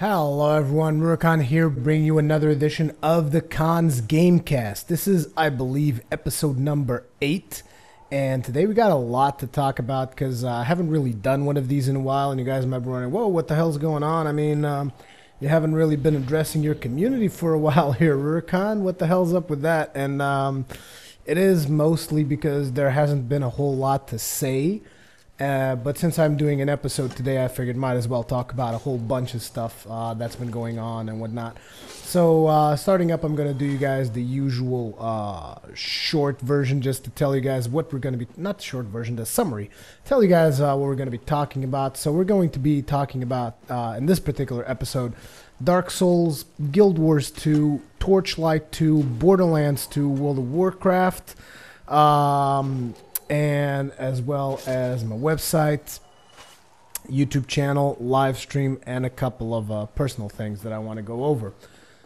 Hello everyone, Rurikhan here, bringing you another edition of the Khause Gamecast. This is, I believe, episode number 8, and today we got a lot to talk about because I haven't really done one of these in a while, and you guys might be wondering, whoa, what the hell's going on? I mean, you haven't really been addressing your community for a while here, Rurikhan. What the hell's up with that? And it is mostly because there hasn't been a whole lot to say. But since I'm doing an episode today, I figured might as well talk about a whole bunch of stuff that's been going on and whatnot. So starting up, I'm going to do you guys the usual short version just to tell you guys what we're going to be, not the short version, the summary. Tell you guys what we're going to be talking about. So we're going to be talking about, in this particular episode, Dark Souls, Guild Wars 2, Torchlight 2, Borderlands 2, World of Warcraft, and as well as my website, YouTube channel, live stream, and a couple of personal things that I want to go over.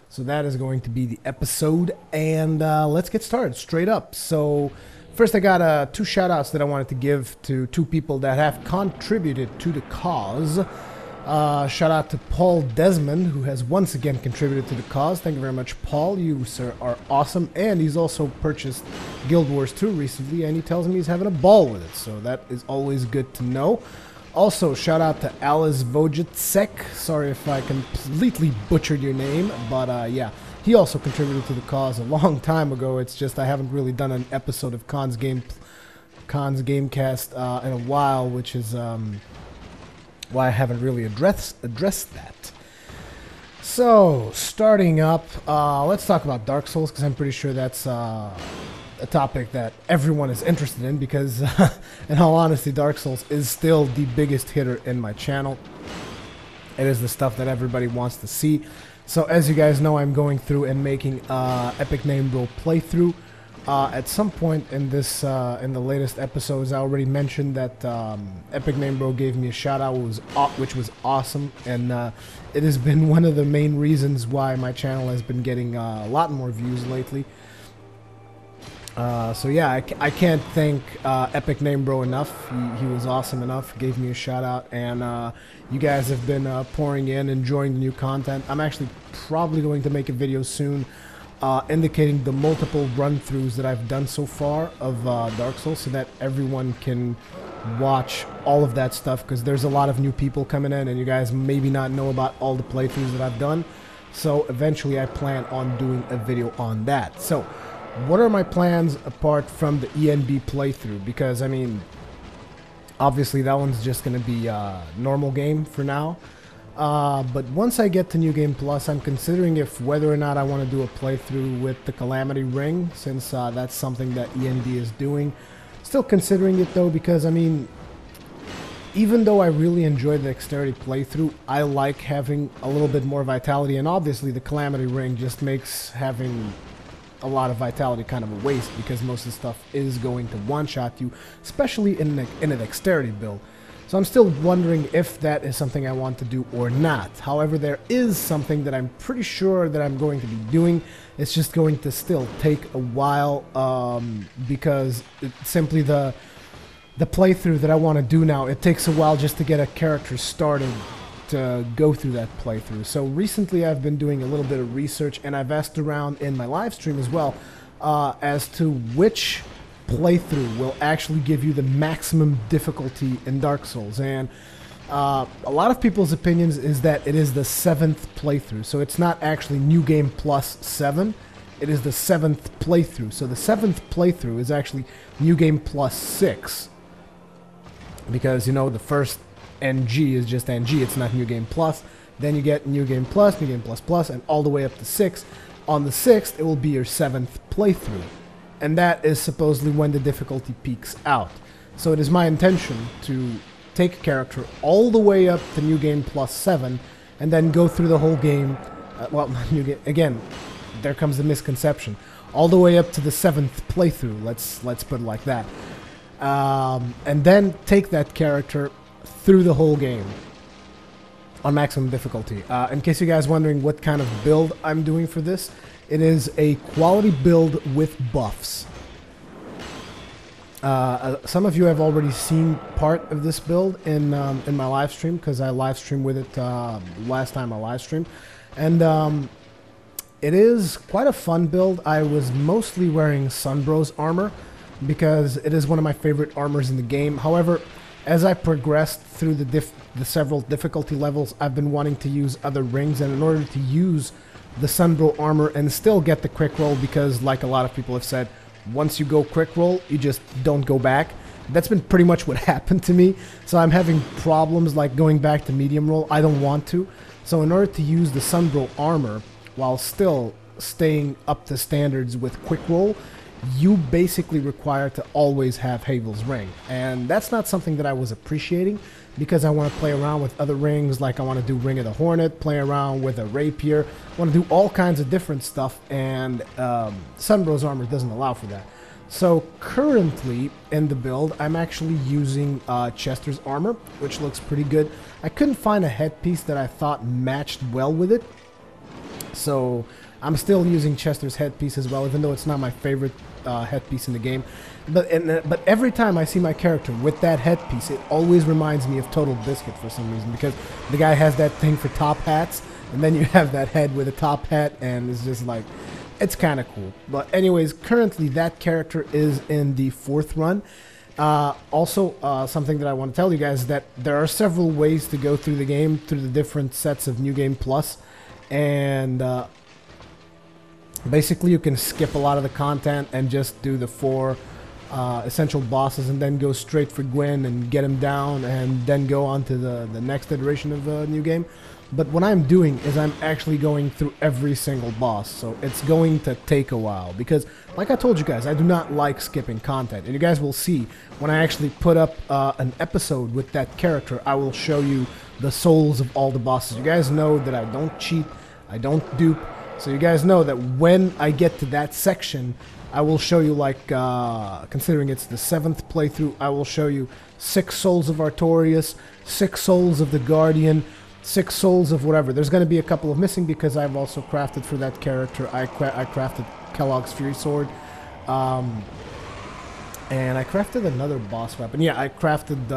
So that is going to be the episode, and let's get started straight up. So first I got 2 shout-outs that I wanted to give to 2 people that have contributed to the cause. Shout out to Paul Desmond, who has once again contributed to the cause. Thank you very much, Paul. You, sir, are awesome. And he's also purchased Guild Wars 2 recently, and he tells me he's having a ball with it. So that is always good to know. Also, shout out to Alice Vojicek. Sorry if I completely butchered your name, but yeah. He also contributed to the cause a long time ago. It's just I haven't really done an episode of Khause Gamecast in a while, which is why I haven't really addressed that. So, starting up, let's talk about Dark Souls, because I'm pretty sure that's a topic that everyone is interested in, because in all honesty, Dark Souls is still the biggest hitter in my channel. It is the stuff that everybody wants to see. So, as you guys know, I'm going through and making Epic Name Bro playthrough. At some point in this, in the latest episodes, I already mentioned that Epic Name Bro gave me a shout out, which was awesome, and it has been one of the main reasons why my channel has been getting a lot more views lately. So yeah, I can't thank Epic Name Bro enough. He was awesome enough, gave me a shout out, and you guys have been pouring in, enjoying the new content. I'm actually probably going to make a video soon indicating the multiple run-throughs that I've done so far of Dark Souls, so that everyone can watch all of that stuff, because there's a lot of new people coming in and you guys maybe not know about all the playthroughs that I've done. So eventually I plan on doing a video on that. So what are my plans apart from the ENB playthrough? Because I mean, obviously that one's just going to be a normal game for now. But once I get to New Game Plus, I'm considering whether or not I want to do a playthrough with the Calamity Ring, since that's something that END is doing. Still considering it though, because I mean, even though I really enjoy the Dexterity playthrough, I like having a little bit more vitality, and obviously the Calamity Ring just makes having a lot of vitality kind of a waste, because most of the stuff is going to one-shot you, especially in a Dexterity build. So I'm still wondering if that is something I want to do or not. However, there is something that I'm pretty sure that I'm going to be doing. It's just going to still take a while, because it's simply the playthrough that I want to do now, it takes a while just to get a character started to go through that playthrough. So recently I've been doing a little bit of research, and I've asked around in my live stream as well as to which playthrough will actually give you the maximum difficulty in Dark Souls, and a lot of people's opinions is that it is the 7th playthrough. So it's not actually New Game Plus 7, it is the 7th playthrough. So the 7th playthrough is actually New Game Plus 6, because you know the first NG is just NG, it's not New Game Plus. Then you get New Game Plus, New Game Plus Plus, and all the way up to 6. On the 6th it will be your 7th playthrough, and that is supposedly when the difficulty peaks out. So it is my intention to take a character all the way up to New Game Plus 7, and then go through the whole game, well, New Game, again, there comes the misconception, all the way up to the 7th playthrough, let's put it like that. And then take that character through the whole game on maximum difficulty. In case you guys wondering what kind of build I'm doing for this, it is a quality build with buffs. Some of you have already seen part of this build in my live stream, because I live streamed with it last time I live streamed, and it is quite a fun build. I was mostly wearing Sunbro's armor because it is one of my favorite armors in the game. However, as I progressed through the several difficulty levels, I've been wanting to use other rings, and in order to use the Sunbro armor and still get the quick roll, because like a lot of people have said, once you go quick roll, you just don't go back. That's been pretty much what happened to me. So I'm having problems like going back to medium roll. I don't want to. So in order to use the Sunbro armor while still staying up to standards with quick roll, you basically require to always have Havel's ring. And that's not something that I was appreciating, because I want to play around with other rings, like I want to do Ring of the Hornet, play around with a Rapier, I want to do all kinds of different stuff, and Sunbro's armor doesn't allow for that. So currently in the build, I'm actually using Chester's armor, which looks pretty good. I couldn't find a headpiece that I thought matched well with it, so I'm still using Chester's headpiece as well, even though it's not my favorite headpiece in the game. But every time I see my character with that headpiece, it always reminds me of Total Biscuit for some reason, because the guy has that thing for top hats, and then you have that head with a top hat, and it's just like, it's kind of cool. But anyways, currently that character is in the 4th run. Also, something that I want to tell you guys is that there are several ways to go through the game, through the different sets of New Game Plus, and basically you can skip a lot of the content and just do the 4 essential bosses, and then go straight for Gwen and get him down, and then go on to the next iteration of the new game. But what I'm doing is I'm actually going through every single boss, so it's going to take a while, because like I told you guys, I do not like skipping content, and you guys will see when I actually put up an episode with that character. I will show you the souls of all the bosses. You guys know that I don't cheat, I don't dupe, so you guys know that when I get to that section, I will show you, like, considering it's the 7th playthrough, I will show you 6 souls of Artorias, 6 souls of the Guardian, 6 souls of whatever. There's going to be a couple of missing, because I've also crafted for that character. I crafted Kellogg's Fury Sword, and I crafted another boss weapon. Yeah, I crafted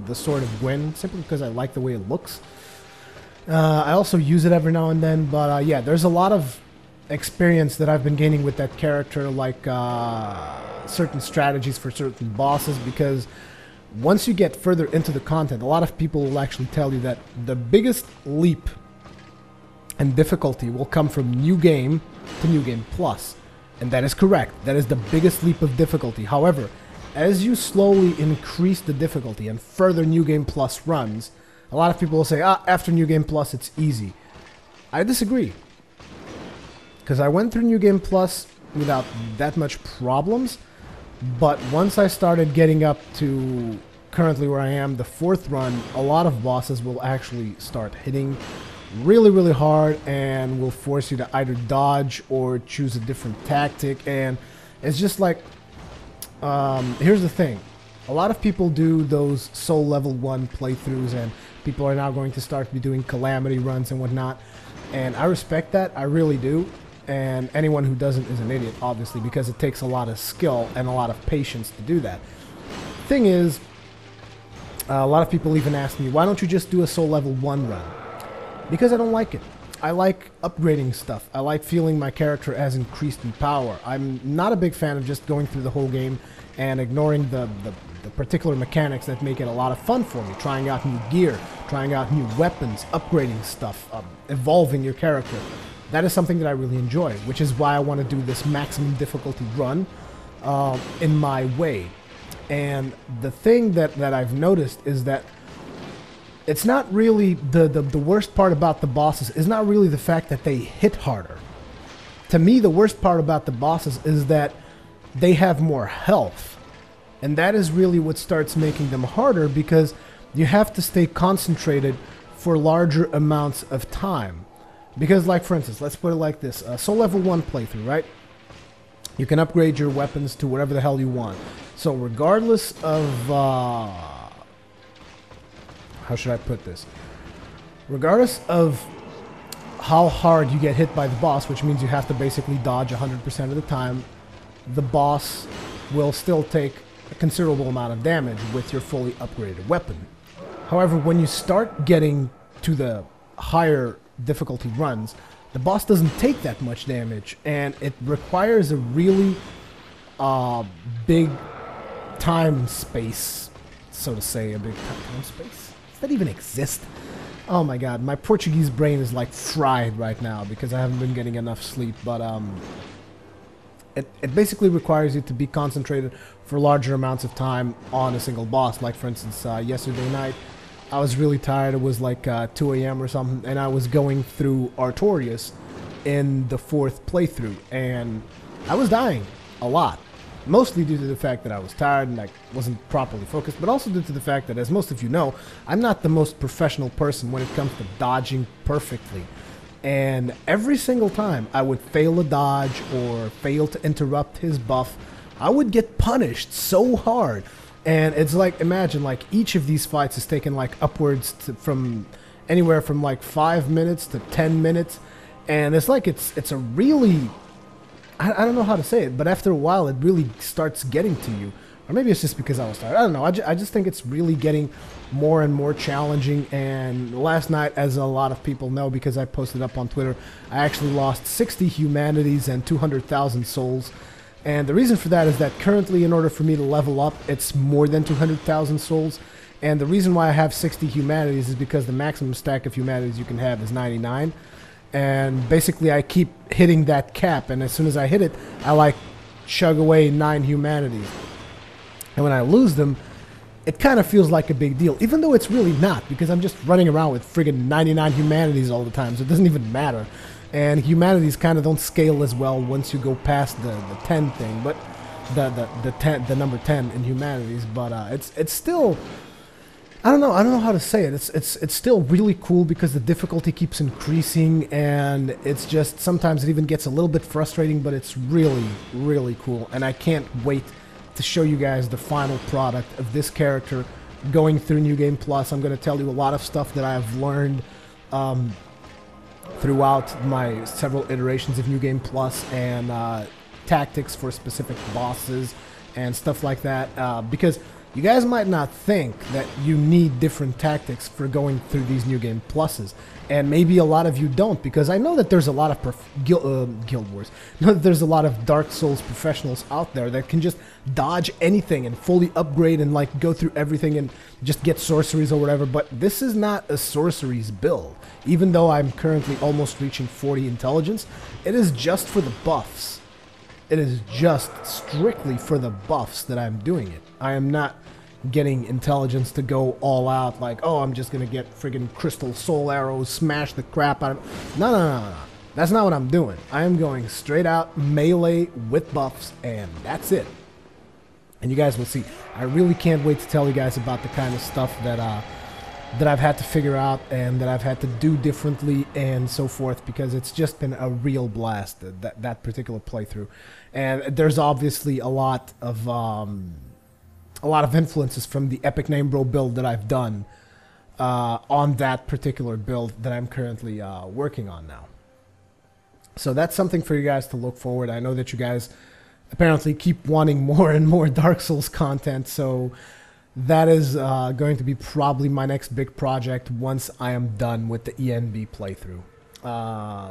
the Sword of Gwen, simply because I like the way it looks. I also use it every now and then, but yeah, there's a lot of experience that I've been gaining with that character, like certain strategies for certain bosses, because once you get further into the content, a lot of people will actually tell you that the biggest leap and difficulty will come from New Game to New Game Plus. And that is correct. That is the biggest leap of difficulty. However, as you slowly increase the difficulty and further New Game Plus runs, a lot of people will say, after New Game Plus it's easy. I disagree, because I went through New Game Plus without that much problems, but once I started getting up to currently where I am, the 4th run, a lot of bosses will actually start hitting really, really hard, and will force you to either dodge or choose a different tactic. And it's just like, here's the thing. A lot of people do those Soul Level 1 playthroughs, and people are now going to start to be doing Calamity runs and whatnot. And I respect that, I really do. And anyone who doesn't is an idiot, obviously, because it takes a lot of skill and a lot of patience to do that. Thing is, a lot of people even ask me, why don't you just do a Soul Level 1 run? Because I don't like it. I like upgrading stuff. I like feeling my character has increased in power. I'm not a big fan of just going through the whole game and ignoring the particular mechanics that make it a lot of fun for me. Trying out new gear, trying out new weapons, upgrading stuff, evolving your character. That is something that I really enjoy, which is why I want to do this maximum difficulty run in my way. And the thing that I've noticed is that it's not really the worst part about the bosses is not really the fact that they hit harder. To me, the worst part about the bosses is that they have more health. And that is really what starts making them harder, because you have to stay concentrated for larger amounts of time. Because, like, for instance, let's put it like this. Soul Level 1 playthrough, right? You can upgrade your weapons to whatever the hell you want. So regardless of... how should I put this? Regardless of how hard you get hit by the boss, which means you have to basically dodge 100% of the time, the boss will still take a considerable amount of damage with your fully upgraded weapon. However, when you start getting to the higher difficulty runs, the boss doesn't take that much damage, and it requires a really big time space, so to say, a big time space. Does that even exist? Oh my god, my Portuguese brain is like fried right now because I haven't been getting enough sleep, but it basically requires you to be concentrated for larger amounts of time on a single boss. Like for instance, yesterday night, I was really tired. It was like 2 a.m. or something, and I was going through Artorias in the 4th playthrough, and I was dying a lot. Mostly due to the fact that I was tired and I wasn't properly focused, but also due to the fact that, as most of you know, I'm not the most professional person when it comes to dodging perfectly. And every single time I would fail a dodge or fail to interrupt his buff, I would get punished so hard. And it's like, imagine, like, each of these fights is taking like upwards to, from anywhere from like 5 minutes to 10 minutes. And it's like, it's a really... I don't know how to say it, but after a while it really starts getting to you. Or maybe it's just because I was tired. I don't know. I just think it's really getting more and more challenging. And last night, as a lot of people know because I posted up on Twitter, I actually lost 60 humanities and 200,000 souls. And the reason for that is that currently, in order for me to level up, it's more than 200,000 souls. And the reason why I have 60 humanities is because the maximum stack of humanities you can have is 99. And basically I keep hitting that cap, and as soon as I hit it, I like chug away 9 humanities. And when I lose them, it kind of feels like a big deal, even though it's really not, because I'm just running around with friggin' 99 humanities all the time, so it doesn't even matter. And humanities kind of don't scale as well once you go past the 10 thing, but the number 10 in humanities. But it's still... I don't know how to say it. It's still really cool because the difficulty keeps increasing, and it's just sometimes it even gets a little bit frustrating, but it's really, really cool. And I can't wait to show you guys the final product of this character going through New Game Plus. I'm going to tell you a lot of stuff that I've learned throughout my several iterations of New Game Plus, and tactics for specific bosses and stuff like that, because you guys might not think that you need different tactics for going through these New Game Pluses, and maybe a lot of you don't, because I know that there's a lot of Guild Wars. I know that there's a lot of Dark Souls professionals out there that can just dodge anything and fully upgrade and like go through everything and just get sorceries or whatever, but this is not a sorceries build. Even though I'm currently almost reaching 40 intelligence, it is just for the buffs. It is just strictly for the buffs that I'm doing it. I am not getting intelligence to go all out like, oh, I'm just going to get friggin' crystal soul arrows, smash the crap out of... No. That's not what I'm doing. I am going straight out melee with buffs, and that's it. And you guys will see. I really can't wait to tell you guys about the kind of stuff that I've had to figure out and that I've had to do differently and so forth, because it's just been a real blast, that particular playthrough. And there's obviously a lot of influences from the Epic Name Bro build that I've done on that particular build that I'm currently working on now. So that's something for you guys to look forward. I know that you guys apparently keep wanting more and more Dark Souls content, so that is going to be probably my next big project once I am done with the ENB playthrough.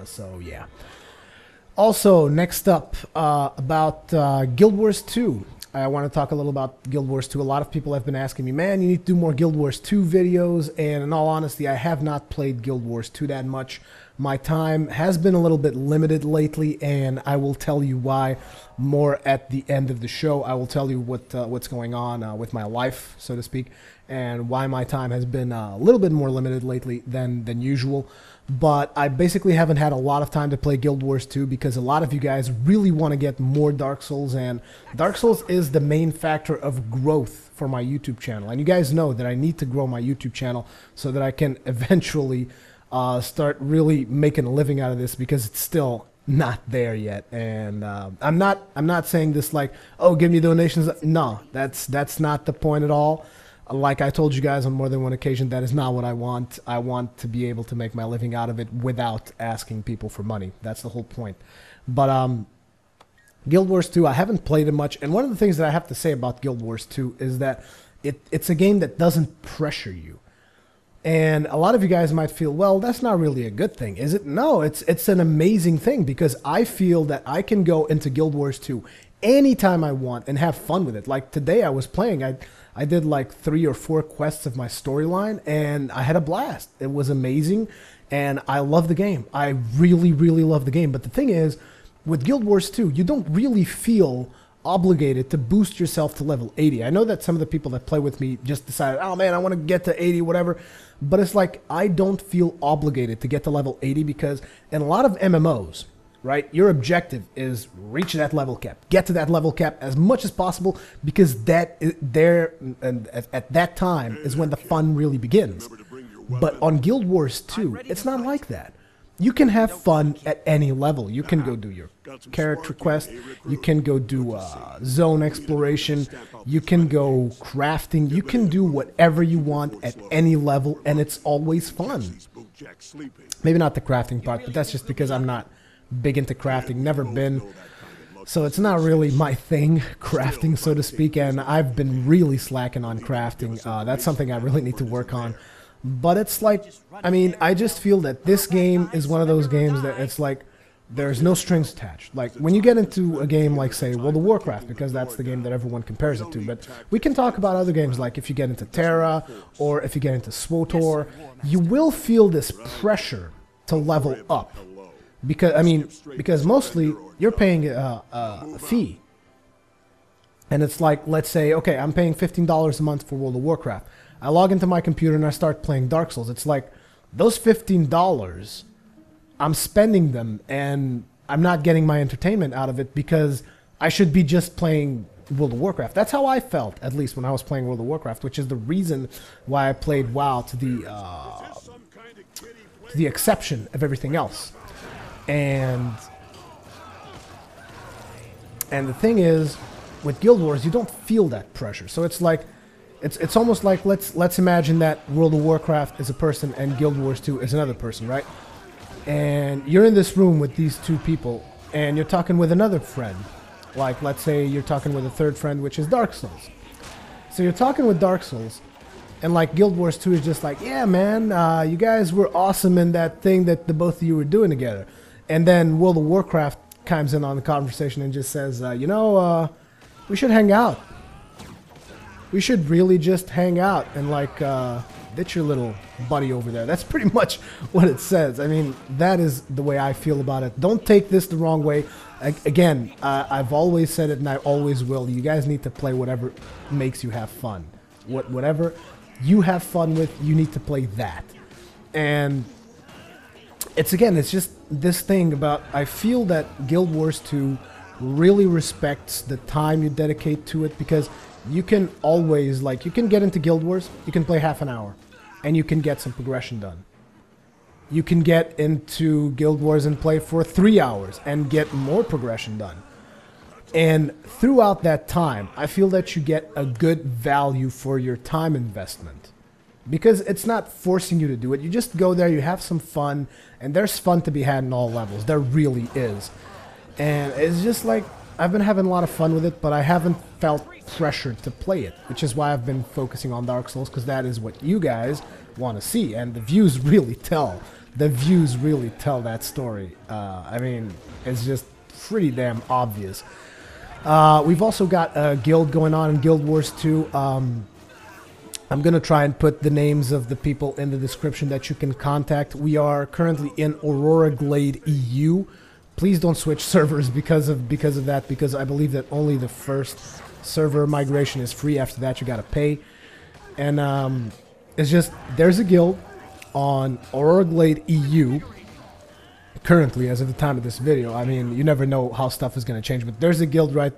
So yeah. Also, next up, about Guild Wars 2. I want to talk a little about Guild Wars 2. A lot of people have been asking me, man, you need to do more Guild Wars 2 videos, and in all honesty, I have not played Guild Wars 2 that much. My time has been a little bit limited lately, and I will tell you why more at the end of the show. I will tell you what's going on with my life, so to speak, and why my time has been a little bit more limited lately than usual. But I basically haven't had a lot of time to play Guild Wars 2 because a lot of you guys really want to get more Dark Souls, and Dark Souls is the main factor of growth for my YouTube channel. And you guys know that I need to grow my YouTube channel so that I can eventually start really making a living out of this, because it's still not there yet. And I'm not saying this like, oh, give me donations. No, that's not the point at all. Like I told you guys on more than one occasion, that is not what I want. I want to be able to make my living out of it without asking people for money. That's the whole point. But Guild Wars 2, I haven't played it much, and one of the things that I have to say about Guild Wars 2 is that it's a game that doesn't pressure you. And a lot of you guys might feel, well, that's not really a good thing, is it? No, it's an amazing thing, because I feel that I can go into Guild Wars 2 anytime I want and have fun with it. Like today I was playing, I did like 3 or 4 quests of my storyline, and I had a blast. It was amazing, and I love the game. I really, really love the game. But the thing is, with Guild Wars 2, you don't really feel obligated to boost yourself to level 80. I know that some of the people that play with me just decided, oh man, I want to get to 80, whatever. But it's like, I don't feel obligated to get to level 80, because in a lot of MMOs, right, your objective is reach that level cap. Get to that level cap as much as possible, because that there and at that time is when the fun really begins. But on Guild Wars 2, it's not like that. You can have fun at any level. You can go do your character quest, you can go do zone exploration, you can go crafting, you can do whatever you want at any level, and it's always fun. Maybe not the crafting part, but that's just because I'm not big into crafting, never been. So it's not really my thing, crafting, so to speak, and I've been really slacking on crafting. That's something I really need to work on. But it's like, I mean, I just feel that this game is one of those games that it's like, there's no strings attached. Like, when you get into a game like, say, World of Warcraft, because that's the game that everyone compares it to, but we can talk about other games, like if you get into Terra, or if you get into SWTOR, you will feel this pressure to level up. Because, I mean, because mostly, you're paying a fee. And it's like, let's say, okay, I'm paying $15 a month for World of Warcraft. I log into my computer and I start playing Dark Souls. It's like, those $15, I'm spending them, and I'm not getting my entertainment out of it, because I should be just playing World of Warcraft. That's how I felt, at least when I was playing World of Warcraft, which is the reason why I played WoW to the exception of everything else. And the thing is, with Guild Wars, you don't feel that pressure. So it's like, it's almost like, let's imagine that World of Warcraft is a person and Guild Wars 2 is another person, right? And you're in this room with these two people, and you're talking with another friend. Like, let's say you're talking with a third friend, which is Dark Souls. So you're talking with Dark Souls, and like Guild Wars 2 is just like, yeah, man, you guys were awesome in that thing that the both of you were doing together. And then World of Warcraft comes in on the conversation and just says, you know, we should hang out. We should really just hang out and like ditch your little buddy over there. That's pretty much what it says. I mean, that is the way I feel about it. Don't take this the wrong way. Again, I've always said it, and I always will. You guys need to play whatever makes you have fun. Whatever you have fun with, you need to play that. And it's just this thing about, I feel that Guild Wars 2 really respects the time you dedicate to it, because you can always, like, you can get into Guild Wars, you can play half an hour, and you can get some progression done. You can get into Guild Wars and play for 3 hours and get more progression done. And throughout that time, I feel that you get a good value for your time investment. Because it's not forcing you to do it. You just go there, you have some fun, and there's fun to be had in all levels. There really is. And it's just like, I've been having a lot of fun with it, but I haven't felt pressured to play it, which is why I've been focusing on Dark Souls, because that is what you guys want to see, and the views really tell. The views really tell that story. I mean, it's just pretty damn obvious. We've also got a guild going on in Guild Wars 2. I'm going to try and put the names of the people in the description that you can contact. We are currently in Aurora Glade EU. Please don't switch servers because of that, because I believe that only the first server migration is free. After that, you got to pay. And it's just, there's a guild on Aurora Glade EU currently, as of the time of this video. I mean, you never know how stuff is going to change, but there's a guild right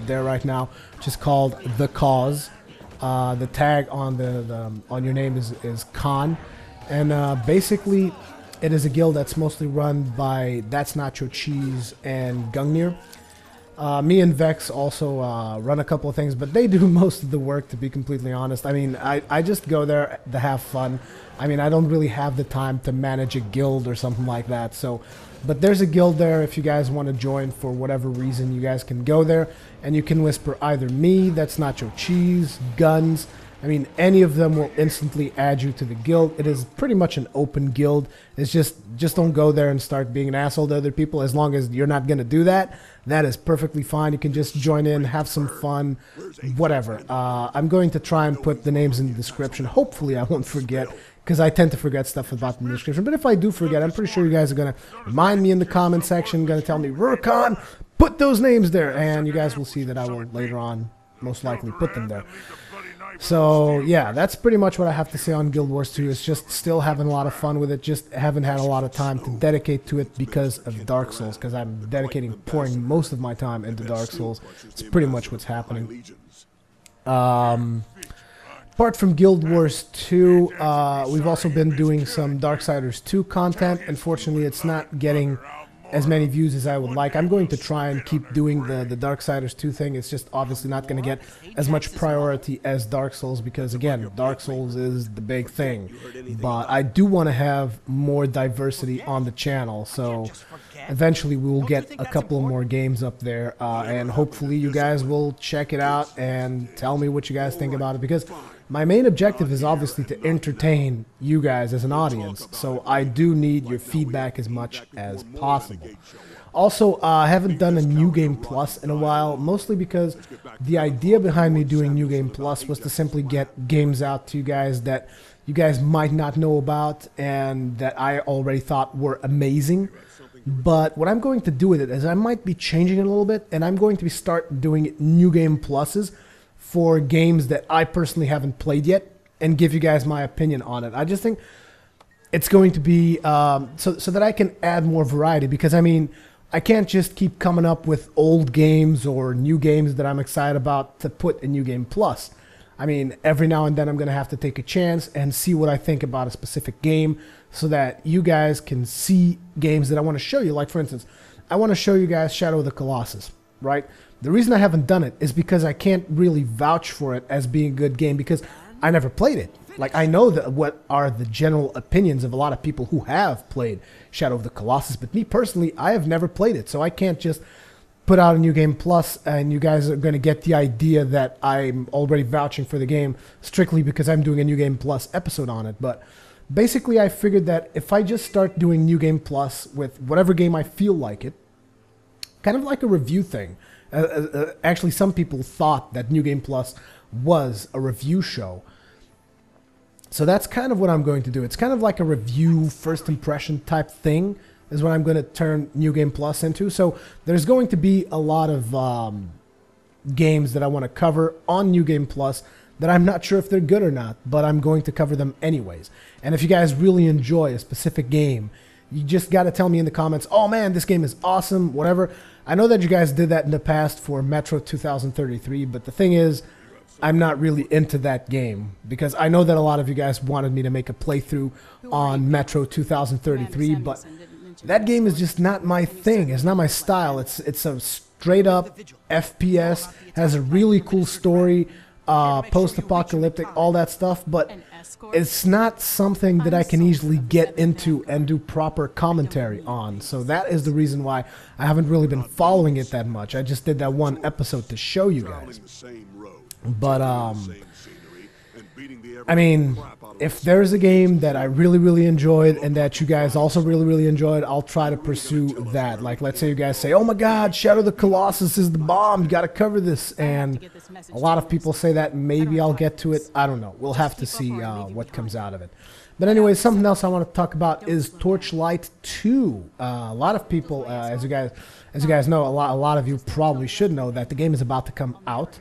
there right now, which is called the Khause. The tag on on your name is Khan, and basically it is a guild that's mostly run by Thatsnachocheese and Gungnir. Me and Vex also run a couple of things, but they do most of the work, to be completely honest. I mean, I just go there to have fun. I mean, I don't really have the time to manage a guild or something like that. So, but there's a guild there. If you guys want to join for whatever reason, you guys can go there, and you can whisper either me, Thatsnachocheese, Guns. I mean, any of them will instantly add you to the guild. It is pretty much an open guild. It's just don't go there and start being an asshole to other people. As long as you're not going to do that, that is perfectly fine. You can just join in, have some fun, whatever. I'm going to try and put the names in the description. Hopefully I won't forget, because I tend to forget stuff about the description. But if I do forget, I'm pretty sure you guys are going to remind me in the comment section, going to tell me, Rurikhan, put those names there. And you guys will see that I will later on most likely put them there. So, yeah, that's pretty much what I have to say on Guild Wars 2. It's just still having a lot of fun with it. Just haven't had a lot of time to dedicate to it because of Dark Souls, because I'm pouring most of my time into Dark Souls. It's pretty much what's happening. Apart from Guild Wars 2, we've also been doing some Darksiders 2 content. Unfortunately, it's not getting as many views as I would like. I'm going to try and keep doing the Darksiders 2 thing. It's just obviously not going to get as much priority as Dark Souls, because again, Dark Souls is the big thing. But I do want to have more diversity on the channel, so eventually we will get a couple more games up there, and hopefully you guys will check it out and tell me what you guys think about it, because my main objective is obviously to entertain you guys as an audience, so I do need your feedback as much as possible. Also, I haven't done a New Game Plus in a while, mostly because the idea behind me doing New Game Plus was to simply get games out to you guys that you guys might not know about and that I already thought were amazing. But what I'm going to do with it is I might be changing it a little bit, and I'm going to start doing New Game Pluses for games that I personally haven't played yet, and give you guys my opinion on it. I just think it's going to be so that I can add more variety, because I mean, I can't just keep coming up with old games or new games that I'm excited about to put in New Game Plus. I mean, every now and then I'm going to have to take a chance and see what I think about a specific game, so that you guys can see games that I want to show you. Like, for instance, I want to show you guys Shadow of the Colossus, right? The reason I haven't done it is because I can't really vouch for it as being a good game, because I never played it. Like, I know that what are the general opinions of a lot of people who have played Shadow of the Colossus, but me personally, I have never played it, so I can't just put out a New Game Plus and you guys are going to get the idea that I'm already vouching for the game strictly because I'm doing a New Game Plus episode on it. But basically, I figured that if I just start doing New Game Plus with whatever game I feel like it, kind of like a review thing. Actually, some people thought that New Game Plus was a review show. So that's kind of what I'm going to do. It's kind of like a review, first impression type thing is what I'm going to turn New Game Plus into. So there's going to be a lot of games that I want to cover on New Game Plus that I'm not sure if they're good or not, but I'm going to cover them anyways. And if you guys really enjoy a specific game, you just got to tell me in the comments, oh man, this game is awesome, whatever. I know that you guys did that in the past for Metro 2033, but the thing is, I'm not really into that game, because I know that a lot of you guys wanted me to make a playthrough on Metro 2033, but that game is just not my thing. It's not my style. It's a straight up FPS, has a really cool story, post-apocalyptic, all that stuff, but it's not something that I can easily get into and do proper commentary on. So that is the reason why I haven't really been following it that much. I just did that one episode to show you guys. But I mean, if there's a game that I really enjoyed and that you guys also really enjoyed, I'll try to pursue that. Like, let's say you guys say, oh my god, Shadow of the Colossus is the bomb, you gotta cover this, and a lot of people say that. Maybe I'll get to it, I don't know, we'll have to see what comes out of it. But anyway, something else I want to talk about is Torchlight 2. A lot of people, as you guys know, a lot of you probably should know that the game is about to come out.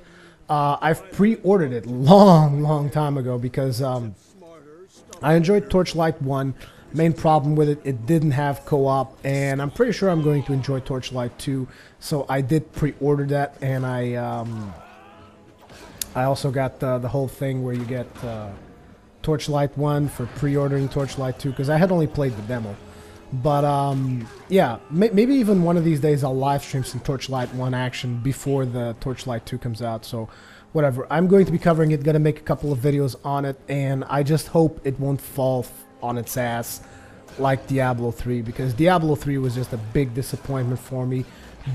I've pre-ordered it long time ago because I enjoyed Torchlight 1. Main problem with it, it didn't have co-op, and I'm pretty sure I'm going to enjoy Torchlight 2. So I did pre-order that, and I also got the whole thing where you get Torchlight 1 for pre-ordering Torchlight 2, because I had only played the demo. But yeah, maybe even one of these days I'll live stream some Torchlight 1 action before the Torchlight 2 comes out. So whatever, I'm going to be covering it, gonna make a couple of videos on it, and I just hope it won't fall on its ass like Diablo 3, because Diablo 3 was just a big disappointment for me.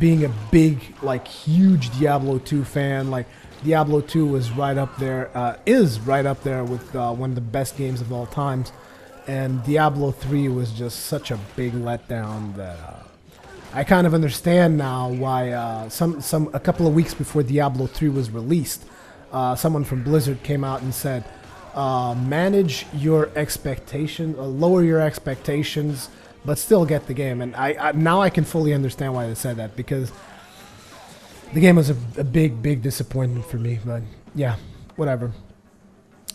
Being a big, like, huge Diablo 2 fan, like, Diablo 2 was right up there, is right up there with one of the best games of all times. And Diablo 3 was just such a big letdown that I kind of understand now why a couple of weeks before Diablo 3 was released, someone from Blizzard came out and said, manage your expectations, lower your expectations, but still get the game. And now I can fully understand why they said that, because the game was a big disappointment for me. But yeah, whatever.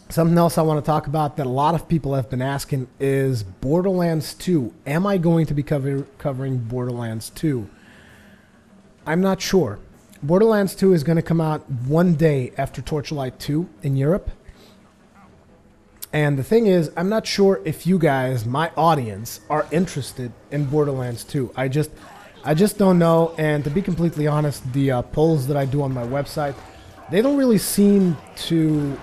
Something else I want to talk about that a lot of people have been asking is Borderlands 2. Am I going to be covering Borderlands 2? I'm not sure. Borderlands 2 is going to come out one day after Torchlight 2 in Europe. And the thing is, I'm not sure if you guys, my audience, are interested in Borderlands 2. I just don't know. And to be completely honest, the polls that I do on my website, they don't really seem to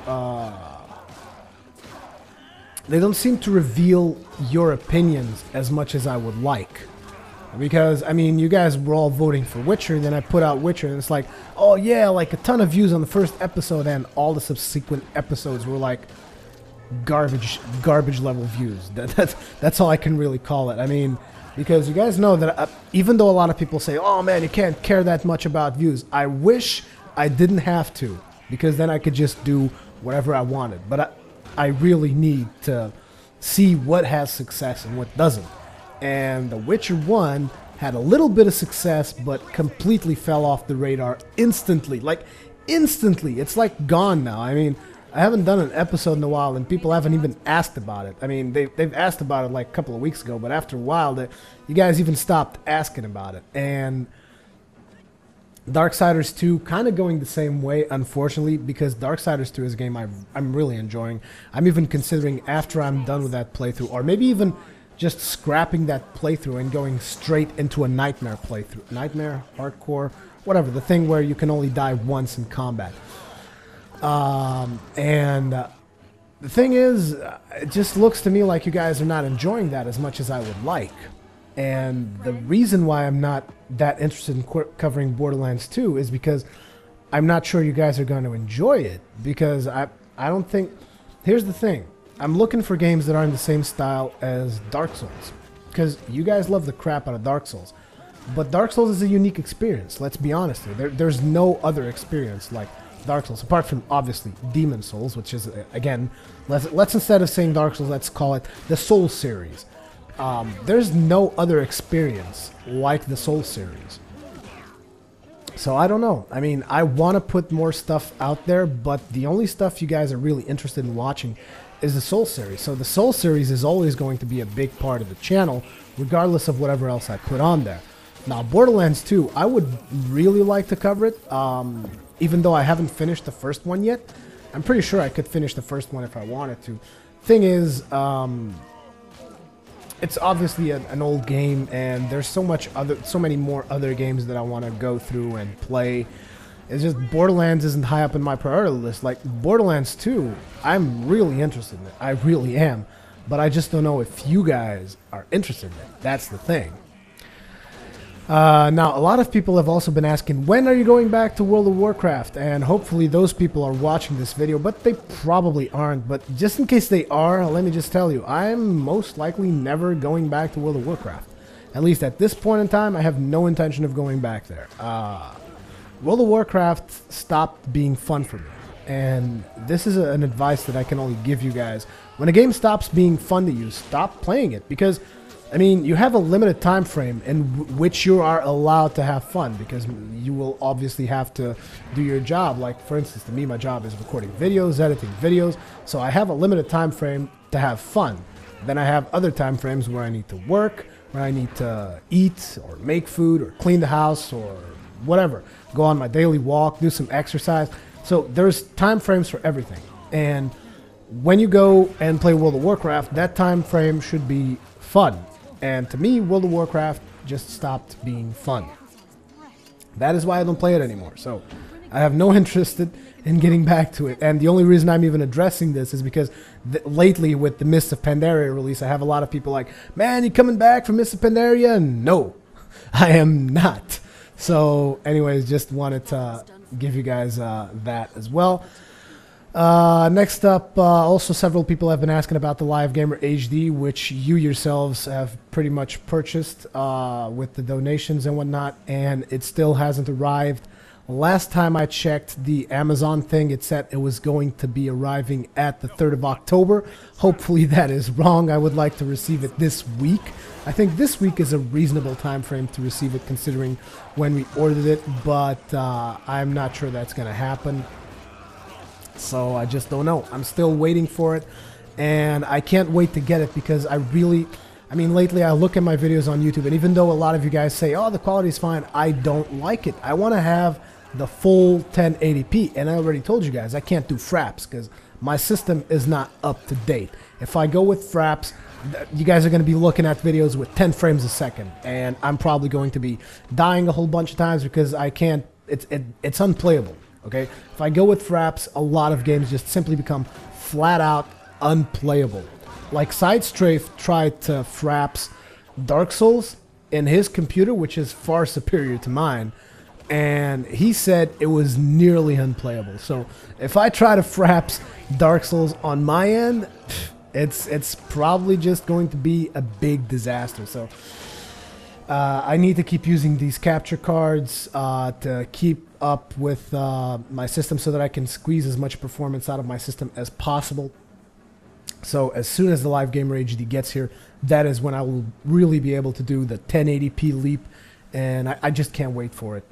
reveal your opinions as much as I would like. Because, I mean, you guys were all voting for Witcher, then I put out Witcher, and it's like, oh yeah, like a ton of views on the first episode, and all the subsequent episodes were like garbage level views. That's all I can really call it. I mean, because you guys know that even though a lot of people say, oh man, you can't care that much about views, I wish I didn't have to, because then I could just do whatever I wanted. But I really need to see what has success and what doesn't. And The Witcher 1 had a little bit of success, but completely fell off the radar instantly. Like, instantly. It's like gone now. I mean, I haven't done an episode in a while, and people haven't even asked about it. I mean, they've asked about it like a couple of weeks ago, but after a while, you guys even stopped asking about it. And Darksiders 2 kind of going the same way, unfortunately, because Darksiders 2 is a game I'm really enjoying. I'm even considering, after I'm done with that playthrough, or maybe even just scrapping that playthrough and going straight into a Nightmare playthrough. Nightmare, Hardcore, whatever, the thing where you can only die once in combat. The thing is, it just looks to me like you guys are not enjoying that as much as I would like. And the reason why I'm not that interested in covering Borderlands 2 is because I'm not sure you guys are going to enjoy it. Because I don't think... Here's the thing. I'm looking for games that are in the same style as Dark Souls. Because you guys love the crap out of Dark Souls. But Dark Souls is a unique experience, let's be honest here. There's no other experience like Dark Souls, apart from, obviously, Demon Souls, which is, again, let's instead of saying Dark Souls, let's call it the Soul series. There's no other experience like the Soul series. So I don't know. I mean, I want to put more stuff out there, but the only stuff you guys are really interested in watching is the Soul series. So the Soul series is always going to be a big part of the channel, regardless of whatever else I put on there. Now, Borderlands 2, I would really like to cover it, even though I haven't finished the first one yet. I'm pretty sure I could finish the first one if I wanted to. Thing is, it's obviously an old game, and there's so many more other games that I want to go through and play. It's just Borderlands isn't high up in my priority list. Like, Borderlands 2, I'm really interested in it. I really am. But I just don't know if you guys are interested in it. That's the thing. Now, a lot of people have also been asking, when are you going back to World of Warcraft? And hopefully those people are watching this video, but they probably aren't. But just in case they are, let me just tell you, I'm most likely never going back to World of Warcraft. At least at this point in time, I have no intention of going back there. World of Warcraft stopped being fun for me. And this is an advice that I can only give you guys. When a game stops being fun to you, stop playing it. Because, I mean, you have a limited time frame in which you are allowed to have fun, because you will obviously have to do your job. Like, for instance, to me, my job is recording videos, editing videos, so I have a limited time frame to have fun. Then I have other time frames where I need to work, where I need to eat, or make food, or clean the house, or whatever. Go on my daily walk, do some exercise. So there's time frames for everything. And when you go and play World of Warcraft, that time frame should be fun. And to me, World of Warcraft just stopped being fun. That is why I don't play it anymore. So I have no interest in getting back to it. And the only reason I'm even addressing this is because lately with the Mists of Pandaria release, I have a lot of people like, man, you coming back from Mists of Pandaria? No, I am not. So anyways, just wanted to give you guys that as well. Next up, also several people have been asking about the Live Gamer HD, which you yourselves have pretty much purchased with the donations and whatnot, and it still hasn't arrived. Last time I checked the Amazon thing, it said it was going to be arriving at the 3rd of October. Hopefully that is wrong. I would like to receive it this week. I think this week is a reasonable time frame to receive it considering when we ordered it, but I'm not sure that's going to happen. So I just don't know. I'm still waiting for it, and I can't wait to get it because I mean, lately I look at my videos on YouTube, and even though a lot of you guys say, oh, the quality's fine, I don't like it. I want to have the full 1080p, and I already told you guys I can't do fraps because my system is not up to date. If I go with fraps, you guys are going to be looking at videos with 10 frames a second, and I'm probably going to be dying a whole bunch of times because I can't, it's unplayable. Okay, if I go with fraps, a lot of games just simply become flat out unplayable. Like Sidestrafe tried to fraps Dark Souls in his computer, which is far superior to mine, and he said it was nearly unplayable. So if I try to fraps Dark Souls on my end, it's probably just going to be a big disaster. So I need to keep using these capture cards to keep up with my system so that I can squeeze as much performance out of my system as possible. So as soon as the Live Gamer HD gets here, that is when I will really be able to do the 1080p leap, and I just can't wait for it.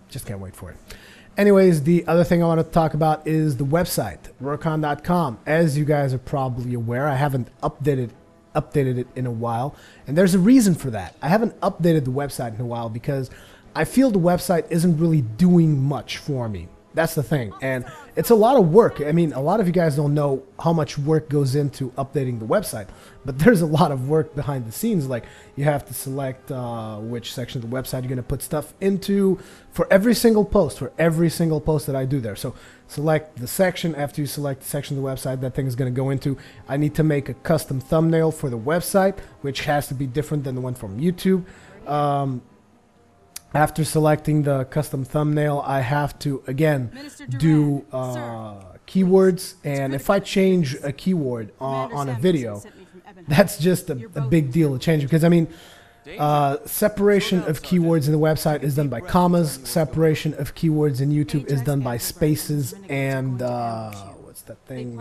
Just can't wait for it. Anyways, the other thing I want to talk about is the website, Rurikhan.com. As you guys are probably aware, I haven't updated it in a while, and there's a reason for that. I haven't updated the website in a while because I feel the website isn't really doing much for me. That's the thing, and it's a lot of work. I mean, a lot of you guys don't know how much work goes into updating the website, but there's a lot of work behind the scenes. Like, you have to select which section of the website you're going to put stuff into for every single post that I do there. So select the section. After you select the section of the website that thing is going to go into, I need to make a custom thumbnail for the website, which has to be different than the one from YouTube. After selecting the custom thumbnail, I have to, again, do keywords. And if I change a keyword on a video, that's just a big deal to change. Because, I mean, separation of keywords in the website is done by commas. Separation of keywords in YouTube is done by spaces and, what's that thing?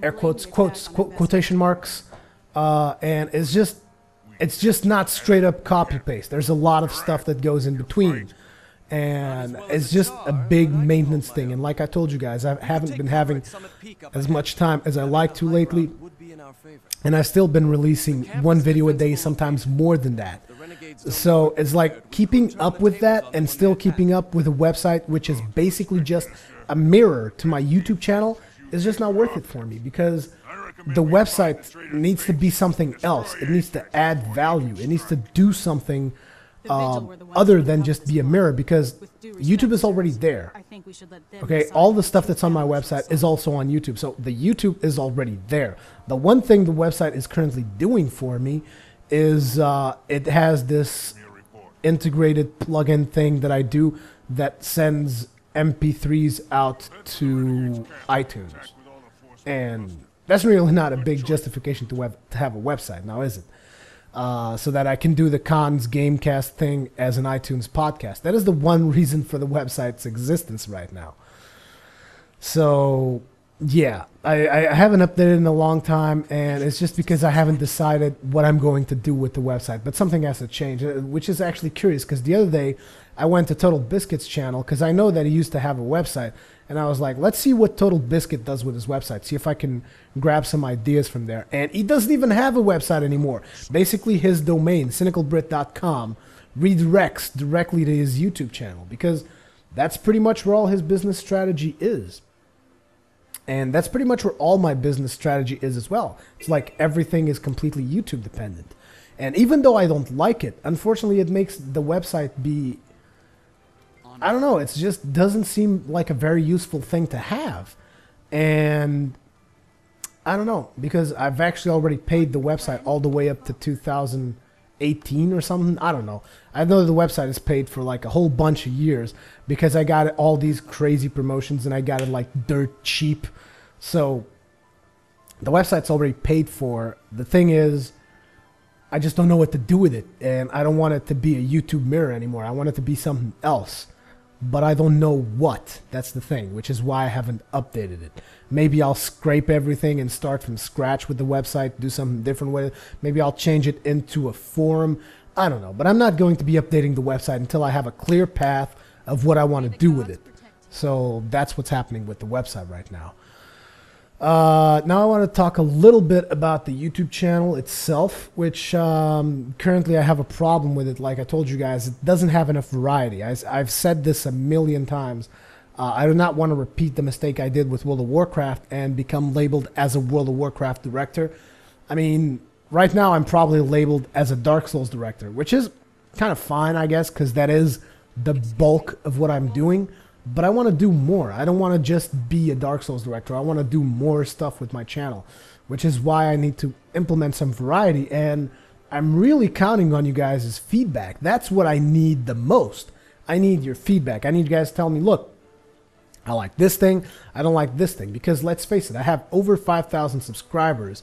Air quotes, quotation marks. And it's just not straight up copy paste. There's a lot of stuff that goes in between, and it's just a big maintenance thing. And like I told you guys, I haven't been having as much time as I like to lately, and I've still been releasing one video a day, sometimes more than that. So it's like keeping up with that and still keeping up with a website which is basically just a mirror to my YouTube channel is just not worth it for me, because the website needs to be something else. It needs to add value. It needs to do something other than just be a mirror, because YouTube is already there. Okay, all the stuff that's on my website is also on YouTube. So the YouTube is already there. The one thing the website is currently doing for me is it has this integrated plugin thing that I do that sends MP3s out to iTunes. And that's really not a big justification to have a website, now is it? So that I can do the Cons Gamecast thing as an iTunes podcast. That is the one reason for the website's existence right now. So, yeah, I haven't updated in a long time, and it's just because I haven't decided what I'm going to do with the website. But something has to change, which is actually curious, because the other day I went to Total Biscuit's channel, because I know that he used to have a website, and I was like, let's see what Total Biscuit does with his website, see if I can grab some ideas from there. And he doesn't even have a website anymore. Basically, his domain, cynicalbrit.com, redirects directly to his YouTube channel, because that's pretty much where all his business strategy is. And that's pretty much where all my business strategy is as well. It's like everything is completely YouTube dependent. And even though I don't like it, unfortunately it makes the website be, I don't know, it just doesn't seem like a very useful thing to have. And I don't know, because I've actually already paid the website all the way up to 2018 or something. I don't know. I know the website is paid for like a whole bunch of years because I got all these crazy promotions and I got it like dirt cheap. So the website's already paid for. The thing is, I just don't know what to do with it. And I don't want it to be a YouTube mirror anymore. I want it to be something else. But I don't know what. That's the thing, which is why I haven't updated it. Maybe I'll scrape everything and start from scratch with the website, do something different with it. Maybe I'll change it into a forum. I don't know. But I'm not going to be updating the website until I have a clear path of what I want to do with it. So that's what's happening with the website right now. Now I want to talk a little bit about the YouTube channel itself, which currently I have a problem with it. Like I told you guys, it doesn't have enough variety. I've said this a million times. I do not want to repeat the mistake I did with World of Warcraft and become labeled as a World of Warcraft director. I mean, right now I'm probably labeled as a Dark Souls director, which is kind of fine, I guess, because that is the bulk of what I'm doing. But I want to do more. I don't want to just be a Dark Souls director. I want to do more stuff with my channel, which is why I need to implement some variety. And I'm really counting on you guys' feedback. That's what I need the most. I need your feedback. I need you guys to tell me, look, I like this thing. I don't like this thing. Because let's face it, I have over 5,000 subscribers.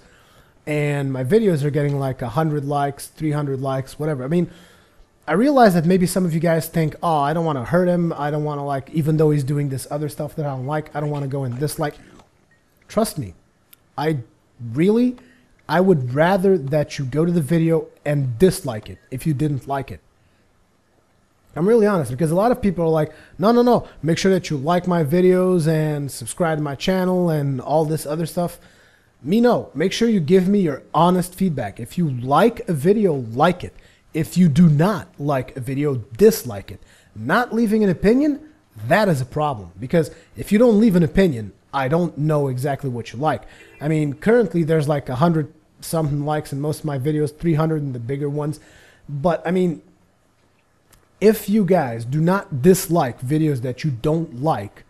And my videos are getting like 100 likes, 300 likes, whatever. I mean, I realize that maybe some of you guys think, oh, I don't want to hurt him. I don't want to, like, even though he's doing this other stuff that I don't like, I don't want to go and dislike. Trust me, I would rather that you go to the video and dislike it if you didn't like it. I'm really honest, because a lot of people are like, no, make sure that you like my videos and subscribe to my channel and all this other stuff. Me, no. Make sure you give me your honest feedback. If you like a video, like it. If you do not like a video, dislike it. Not leaving an opinion, that is a problem. Because if you don't leave an opinion, I don't know exactly what you like. I mean, currently there's like 100 something likes in most of my videos, 300 in the bigger ones. But I mean, if you guys do not dislike videos that you don't like,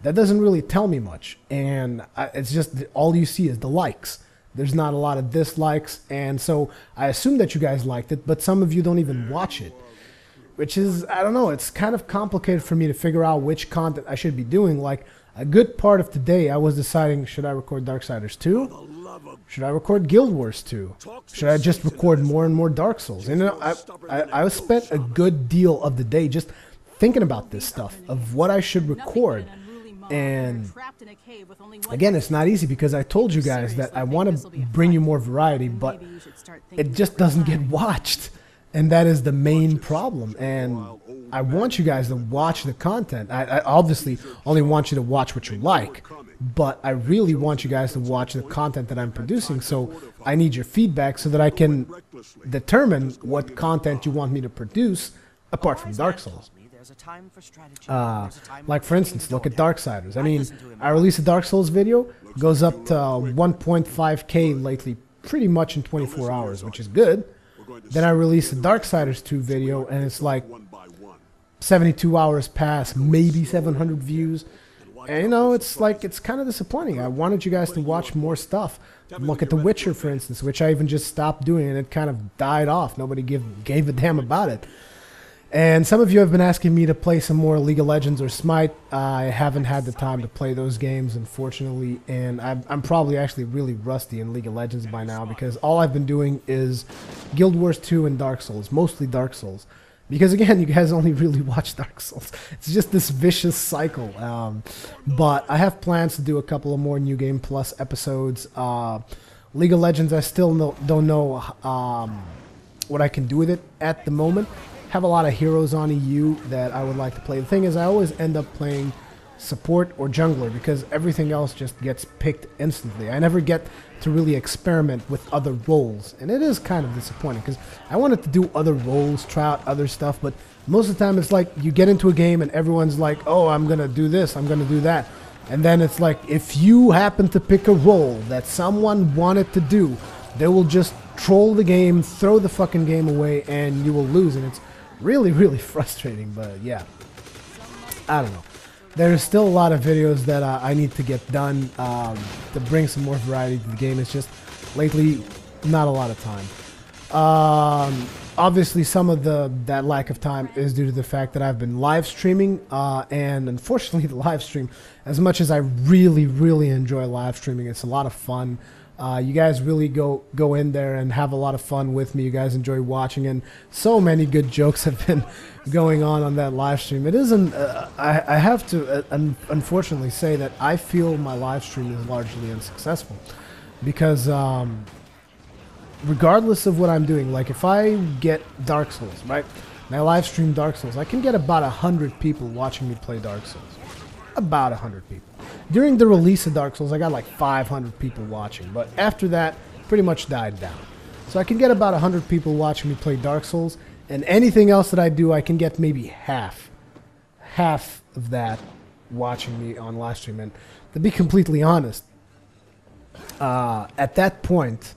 that doesn't really tell me much. And it's just all you see is the likes. There's not a lot of dislikes, and so I assume that you guys liked it, but some of you don't even watch it, which is, I don't know, it's kind of complicated for me to figure out which content I should be doing. Like, a good part of today, I was deciding, should I record Darksiders 2? Should I record Guild Wars 2? Should I just record more and more Dark Souls? And I spent a good deal of the day just thinking about this stuff, of what I should record. And again, it's not easy because I told you guys that I want to bring you more variety, but it just doesn't get watched. And that is the main problem. And I want you guys to watch the content. I obviously only want you to watch what you like, but I really want you guys to watch the content that I'm producing. So I need your feedback so that I can determine what content you want me to produce apart from Dark Souls. Like for instance, look at Darksiders. I mean, I released a Dark Souls video, goes up to 1.5K lately, pretty much in 24 hours, which is good. Then I released a Darksiders 2 video, and it's like 72 hours past, maybe 700 views. And you know, it's like, it's kind of disappointing. I wanted you guys to watch more stuff. Look at The Witcher, for instance, which I even just stopped doing, and it kind of died off. Nobody gave a damn about it. And some of you have been asking me to play some more League of Legends or Smite. I haven't had the time to play those games, unfortunately, and I'm probably actually really rusty in League of Legends by now because all I've been doing is Guild Wars 2 and Dark Souls, mostly Dark Souls. Because again, you guys only really watch Dark Souls. It's just this vicious cycle. But I have plans to do a couple of more New Game Plus episodes. League of Legends, I still don't know what I can do with it at the moment. Have a lot of heroes on EU that I would like to play. The thing is, I always end up playing support or jungler because everything else just gets picked instantly. I never get to really experiment with other roles, and it is kind of disappointing because I wanted to do other roles, try out other stuff, but most of the time it's like you get into a game and everyone's like, oh, I'm gonna do this, I'm gonna do that, And then it's like, if you happen to pick a role that someone wanted to do, they will just troll the game, throw the fucking game away, and you will lose. And it's really, really frustrating, but yeah. I don't know. There's still a lot of videos that I need to get done to bring some more variety to the game. It's just, lately, not a lot of time. Obviously, some of that lack of time is due to the fact that I've been live streaming, and unfortunately, the live stream, as much as I really, really enjoy live streaming, it's a lot of fun. You guys really go in there and have a lot of fun with me. You guys enjoy watching, and so many good jokes have been going on that live stream. It isn't. I have to unfortunately say that I feel my live stream is largely unsuccessful because. Regardless of what I'm doing, like if I get Dark Souls, right? And I live stream Dark Souls, I can get about 100 people watching me play Dark Souls. About 100 people. During the release of Dark Souls, I got like 500 people watching, but after that, pretty much died down. So I can get about 100 people watching me play Dark Souls, and anything else that I do, I can get maybe half of that watching me on live stream. And to be completely honest, at that point,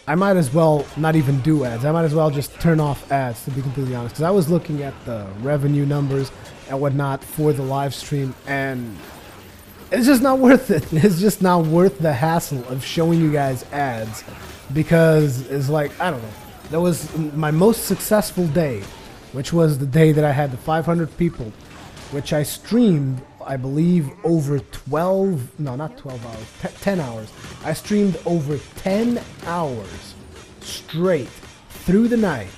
I might as well not even do ads. I might as well just turn off ads, to be completely honest. Because I was looking at the revenue numbers and whatnot for the live stream, and it's just not worth it. It's just not worth the hassle of showing you guys ads. Because it's like, I don't know. That was my most successful day, which was the day that I had the 500 people, which I streamed, I believe, over 12, no, not 12 hours, 10 hours. I streamed over 10 hours straight through the night.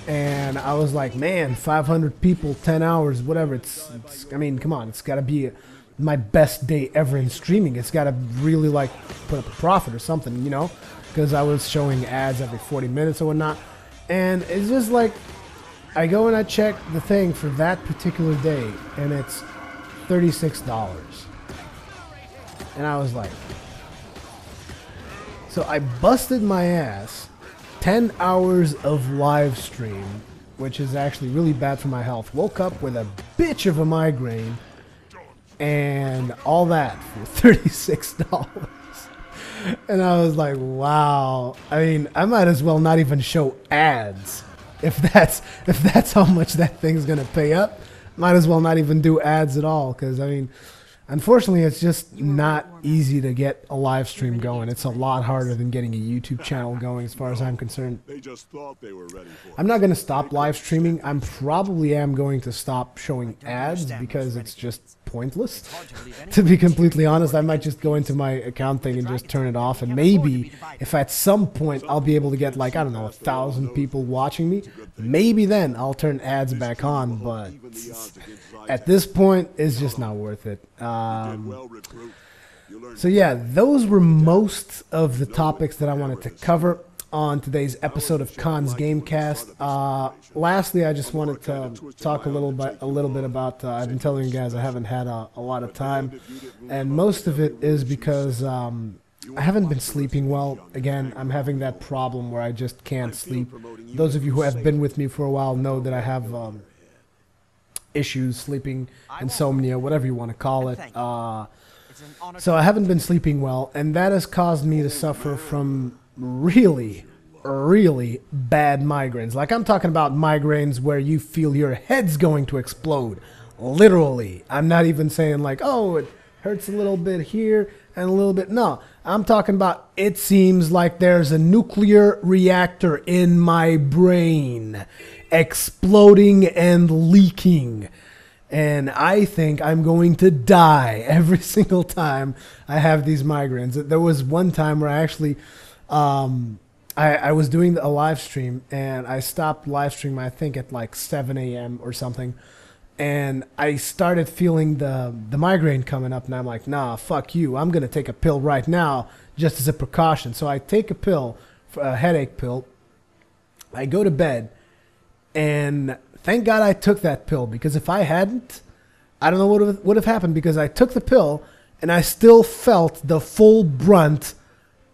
And I was like, man, 500 people, 10 hours, whatever. It's I mean, come on, it's got to be my best day ever in streaming. It's got to really, like, put up a profit or something, you know? Because I was showing ads every 40 minutes or whatnot. And it's just like, I go and I check the thing for that particular day, and it's $36. And I was like, so I busted my ass 10 hours of live stream, which is actually really bad for my health. Woke up with a bitch of a migraine and all that for $36. And I was like, wow. I mean, I might as well not even show ads if that's how much that thing's gonna pay up. Might as well not even do ads at all, because I mean, unfortunately, it's just not easy to get a live stream going. It's a lot harder than getting a YouTube channel going, as far as I'm concerned. They just thought they were ready for I'm not going to stop live streaming. I'm probably going to stop showing ads because it's just pointless. To be completely honest, I might just go into my account thing and just turn it off. And maybe if at some point I'll be able to get, like, I don't know, 1,000 people watching me, maybe then I'll turn ads back on. But at this point, it's just not worth it. So yeah, those were most of the topics that I wanted to cover on today's episode of Khan's Gamecast. Lastly, I just wanted to talk a little bit about. I've been telling you guys I haven't had a lot of time, and most of it is because I haven't been sleeping well. Again, I'm having that problem where I just can't sleep. Those of you who have been with me for a while know that I have issues sleeping, insomnia, whatever you want to call it. So I haven't been sleeping well, and that has caused me to suffer from really, really bad migraines. Like, I'm talking about migraines where you feel your head's going to explode. Literally. I'm not even saying like, oh, it hurts a little bit here and a little bit. No, I'm talking about it seems like there's a nuclear reactor in my brain exploding and leaking. And I think I'm going to die every single time I have these migraines. There was one time where I actually, I was doing a live stream, and I stopped live streaming, I think, at like 7 a.m. or something. And I started feeling the migraine coming up, and I'm like, nah, fuck you. I'm going to take a pill right now just as a precaution. So I take a pill, a headache pill. I go to bed, and thank God I took that pill, because if I hadn't, I don't know what would have happened, because I took the pill and I still felt the full brunt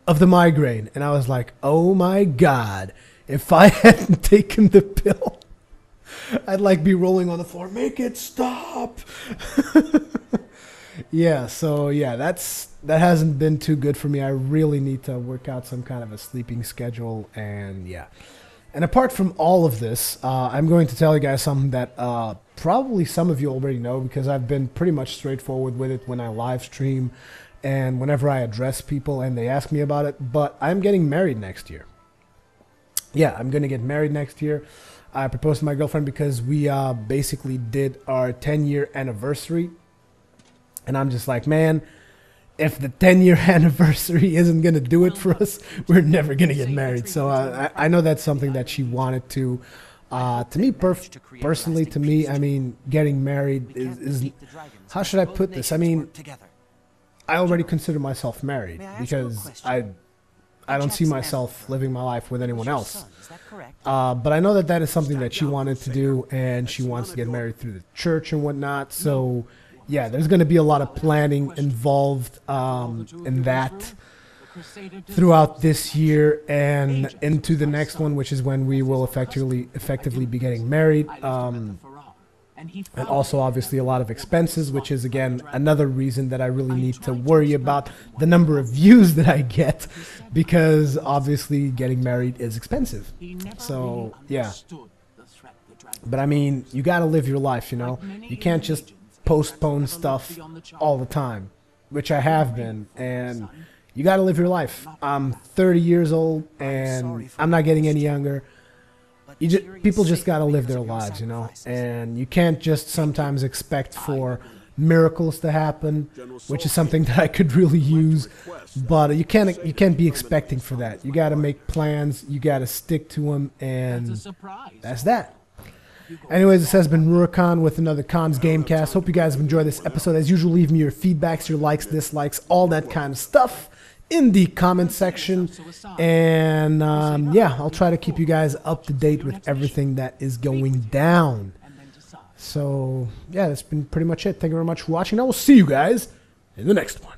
of the migraine. And I was like, oh my God, if I hadn't taken the pill, I'd like be rolling on the floor, make it stop. Yeah, so yeah, that hasn't been too good for me. I really need to work out some kind of a sleeping schedule, and yeah. And apart from all of this, I'm going to tell you guys something that probably some of you already know because I've been pretty much straightforward with it when I live stream and whenever I address people and they ask me about it. But I'm getting married next year. Yeah, I'm going to get married next year. I proposed to my girlfriend because we basically did our 10-year anniversary. And I'm just like, man, if the 10-year anniversary isn't going to do it for us, we're never going to get married. So I know that's something that she wanted to. To me, personally, to me, I mean, getting married is how should I put this? I mean, I already consider myself married because I don't see myself living my life with anyone else. But I know that that is something that she wanted to do, and she wants to get married through the church and whatnot. So yeah, there's going to be a lot of planning involved in that throughout this year and into the next one, which is when we will effectively be getting married. And also, obviously, a lot of expenses, which is, again, another reason that I really need to worry about the number of views that I get, because, obviously, getting married is expensive. So, yeah. But, I mean, you got to live your life, you know? You can't just postpone stuff all the time, which I have been, and you got to live your life. I'm 30 years old, and I'm not getting any younger. People just got to live their lives, you know, and you can't just sometimes expect for miracles to happen, which is something that I could really use, but you can't be expecting for that. You got to make plans, you got to stick to them, and that's that. Anyways, this has been Rurikhan with another Khause Gamecast. Hope you guys have enjoyed this episode. As usual, leave me your feedbacks, your likes, dislikes, all that kind of stuff in the comment section, and yeah, I'll try to keep you guys up to date with everything that is going down. So yeah, that's been pretty much it. Thank you very much for watching. I will see you guys in the next one.